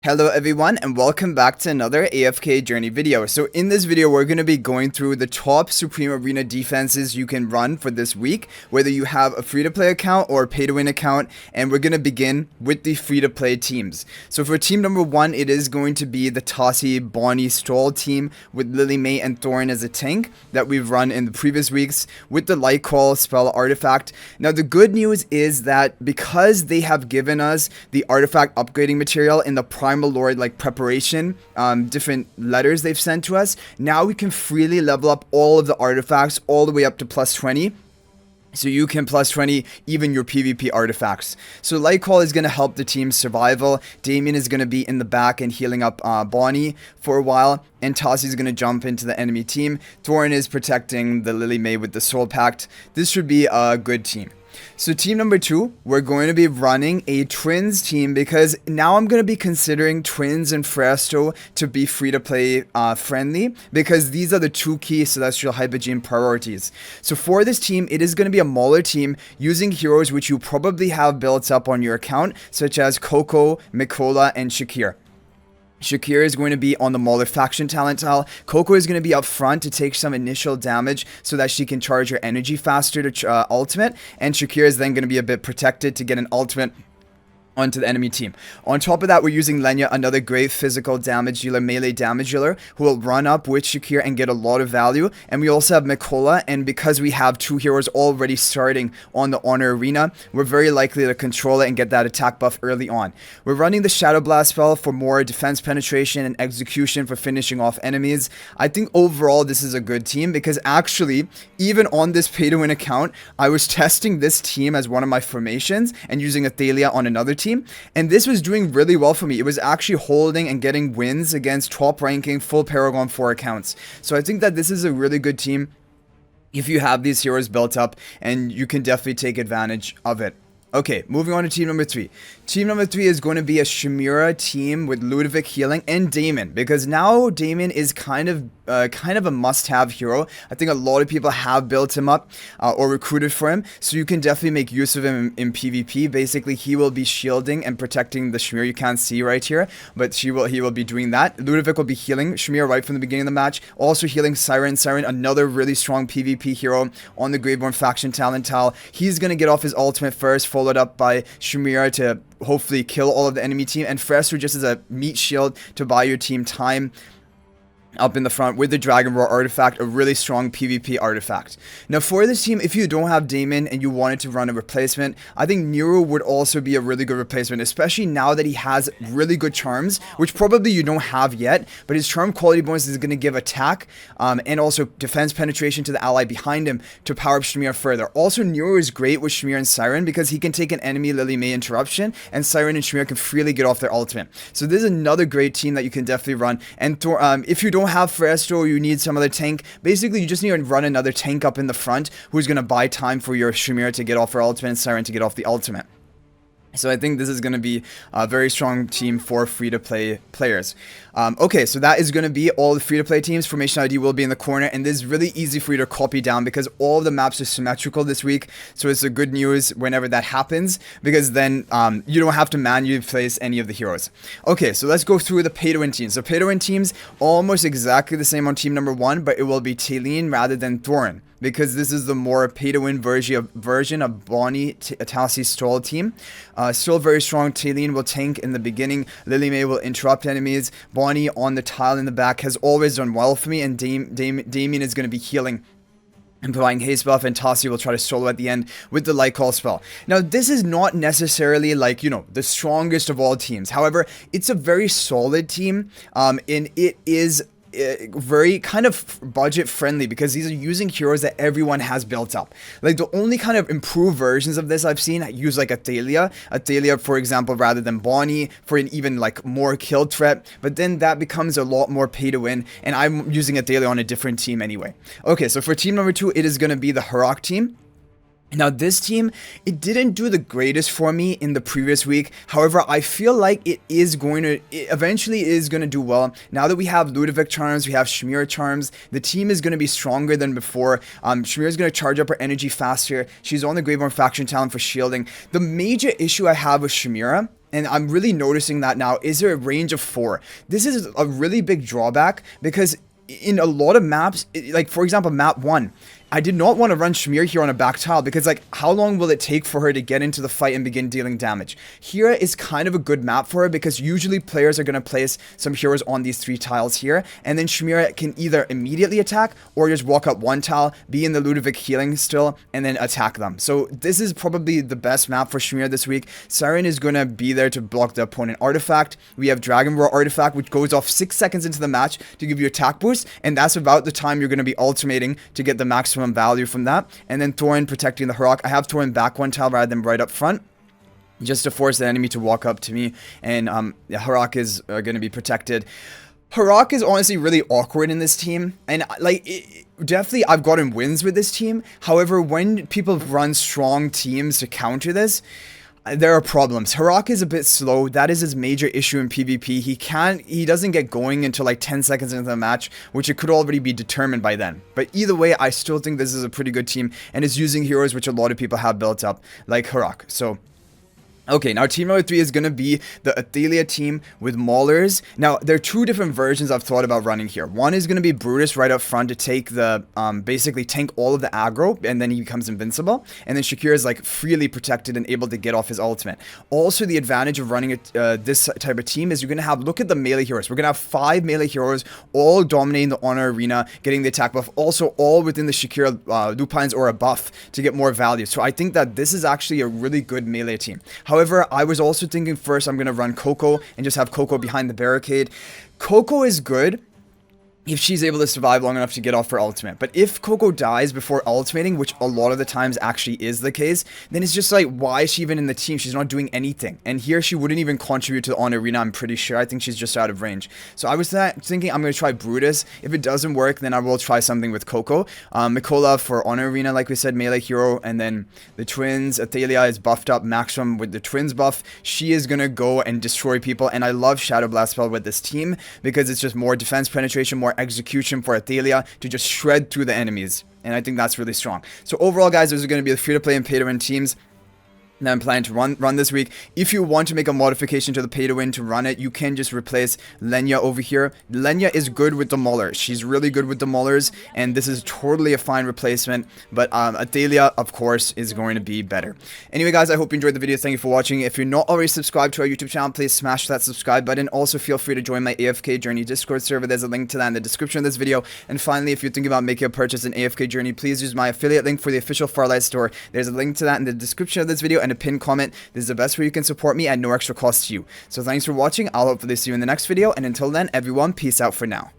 Hello everyone and welcome back to another AFK journey video. So in this video we're going to be going through the top Supreme Arena defenses you can run for this week, whether you have a free-to-play account or a pay-to-win account, and we're going to begin with the free-to-play teams. So for team number 1, it is going to be the Tassi, Bonnie, Stroll team with Lily May and Thorin as a tank that we've run in the previous weeks with the Light Call spell artifact. Now the good news is that because they have given us the artifact upgrading material in the Primal Lord like preparation, different letters they've sent to us, now we can freely level up all of the artifacts all the way up to plus 20. So you can plus 20 even your PvP artifacts. So Light Call is going to help the team's survival. Daimon is going to be in the back and healing up Bonnie for a while. And Tassi is going to jump into the enemy team. Thorin is protecting the Lily May with the Soul Pact. This should be a good team. So team number 2, we're going to be running a twins team because now I'm going to be considering twins and Fresto to be free to play friendly because these are the two key celestial hypergene priorities. So for this team, it is going to be a Mauler team using heroes which you probably have built up on your account, such as Coco, Mikola, and Shakir. Shakir is going to be on the Mauler faction talent tile. Coco is going to be up front to take some initial damage so that she can charge her energy faster to ultimate. And Shakir is then going to be a bit protected to get an ultimate onto the enemy team. On top of that, we're using Lenya, another great physical damage dealer, melee damage dealer, who will run up with Shakir and get a lot of value. And we also have Mikola, and because we have two heroes already starting on the Honor Arena, we're very likely to control it and get that attack buff early on. We're running the Shadow Blast spell for more defense penetration and execution for finishing off enemies. I think overall this is a good team because actually, even on this pay-to-win account, I was testing this team as one of my formations and using Athalia on another team, and this was doing really well for me. It was actually holding and getting wins against top ranking full Paragon 4 accounts. So I think that this is a really good team if you have these heroes built up, and you can definitely take advantage of it. Okay, moving on to team number 3. Team number 3 is going to be a Shemira team with Ludovic healing and Daimon, because now Daimon is kind of a must-have hero. I think a lot of people have built him up or recruited for him, so you can definitely make use of him in PvP. Basically, he will be shielding and protecting the Shemira. You can't see right here, but he will be doing that. Ludovic will be healing Shemira right from the beginning of the match, also healing Siren. Siren, another really strong PvP hero on the Graveborn faction talent tile. He's going to get off his ultimate first, followed up by Shemira to hopefully kill all of the enemy team, and Fresto just as a meat shield to buy your team time up in the front with the Dragon Roar artifact, a really strong PvP artifact. Now for this team, if you don't have Daimon and you wanted to run a replacement, I think Nero would also be a really good replacement, especially now that he has really good charms, which probably you don't have yet, but his charm quality bonus is going to give attack and also defense penetration to the ally behind him to power up Shemira further. Also, Nero is great with Shemira and Siren because he can take an enemy Lily May interruption, and Siren and Shemira can freely get off their ultimate. So this is another great team that you can definitely run. And if you don't have Fresto or you need some other tank, basically you just need to run another tank up in the front who's going to buy time for your Shemira to get off her ultimate and Siren to get off the ultimate. So I think this is going to be a very strong team for free-to-play players. Okay, so that is going to be all the free-to-play teams. Formation ID will be in the corner, and this is really easy for you to copy down because all of the maps are symmetrical this week. So it's a good news whenever that happens because then you don't have to manually place any of the heroes. Okay, so let's go through the pay-to-win teams. So pay-to-win teams, almost exactly the same on team number 1, but it will be Talene rather than Thorin, because this is the more pay-to-win version of Bonnie, Tassi, Stroll team. Still very strong. Talene will tank in the beginning. Lily May will interrupt enemies. Bonnie on the tile in the back has always done well for me, and Daimon is going to be healing and providing haste buff, and Tassi will try to solo at the end with the Light Call spell. Now, this is not necessarily like, you know, the strongest of all teams. However, it's a very solid team, and it is very kind of budget friendly because these are using heroes that everyone has built up. Like the only kind of improved versions of this I've seen use like Athalia, for example, rather than Bonnie for an even like more kill threat, but then that becomes a lot more pay to win, and I'm using Athalia on a different team anyway. Okay, so for team number 2, it is going to be the Harak team. Now this team, it didn't do the greatest for me in the previous week. However, I feel like it eventually is going to do well. Now that we have Ludovic charms, we have Shemira charms, the team is going to be stronger than before. Shemira is going to charge up her energy faster. She's on the Graveborn faction talent for shielding. The major issue I have with Shemira and I'm really noticing that now, is there a range of 4? This is a really big drawback because in a lot of maps, like for example, map 1, I did not want to run Shemira here on a back tile because, like, how long will it take for her to get into the fight and begin dealing damage? Here is kind of a good map for her because usually players are going to place some heroes on these 3 tiles here, and then Shemira can either immediately attack or just walk up 1 tile, be in the Ludovic healing still, and then attack them. So this is probably the best map for Shemira this week. Siren is going to be there to block the opponent artifact. We have Dragon Roar artifact, which goes off 6 seconds into the match to give you attack boost, and that's about the time you're going to be ultimating to get the maximum value from that. And then Thorin protecting the Harak. I have Thorin back 1 tile rather than right up front, just to force the enemy to walk up to me, and Harak is going to be protected. Harak is honestly really awkward in this team, and like definitely I've gotten wins with this team. However, when people run strong teams to counter this, there are problems. Harak is a bit slow. That is his major issue in PvP. He doesn't get going until like 10 seconds into the match, which it could already be determined by then. But either way, I still think this is a pretty good team and is using heroes which a lot of people have built up, like Harak. So okay, now team number 3 is going to be the Athalia team with Maulers. Now, there are 2 different versions I've thought about running here. One is going to be Brutus right up front to take the, basically tank all of the aggro, and then he becomes invincible. And then Shakira is like freely protected and able to get off his ultimate. Also, the advantage of running this type of team is you're going to have, look at the melee heroes. We're going to have 5 melee heroes, all dominating the honor arena, getting the attack buff, also all within the Shakira lupines or a buff to get more value. So I think that this is actually a really good melee team. However, I was also thinking first I'm going to run Coco and just have Coco behind the barricade. Coco is good if she's able to survive long enough to get off her ultimate. But if Coco dies before ultimating, which a lot of the times actually is the case, then it's just like, why is she even in the team? She's not doing anything. And here she wouldn't even contribute to the honor arena, I'm pretty sure. I think she's just out of range. So I was thinking I'm going to try Brutus. If it doesn't work, then I will try something with Coco. Mikola for honor arena, like we said, melee hero. And then the twins, Athalia is buffed up maximum with the twins buff. She is going to go and destroy people. And I love Shadow Blast spell with this team because it's just more defense penetration, more execution for Athalia to just shred through the enemies, and I think that's really strong. So overall, guys, those are going to be the free-to-play and pay-to-win teams that I'm planning to run this week. If you want to make a modification to the pay-to-win to run it, you can just replace Lenya over here. Lenya is good with the Maulers. She's really good with the Maulers, and this is totally a fine replacement, but Athalia, of course, is going to be better. Anyway, guys, I hope you enjoyed the video. Thank you for watching. If you're not already subscribed to our YouTube channel, please smash that subscribe button. Also, feel free to join my AFK Journey Discord server. There's a link to that in the description of this video. And finally, if you're thinking about making a purchase in AFK Journey, please use my affiliate link for the official Farlight store. There's a link to that in the description of this video and a pinned comment. This is the best way you can support me at no extra cost to you. So thanks for watching. I'll hopefully see you in the next video, and until then, everyone, peace out for now.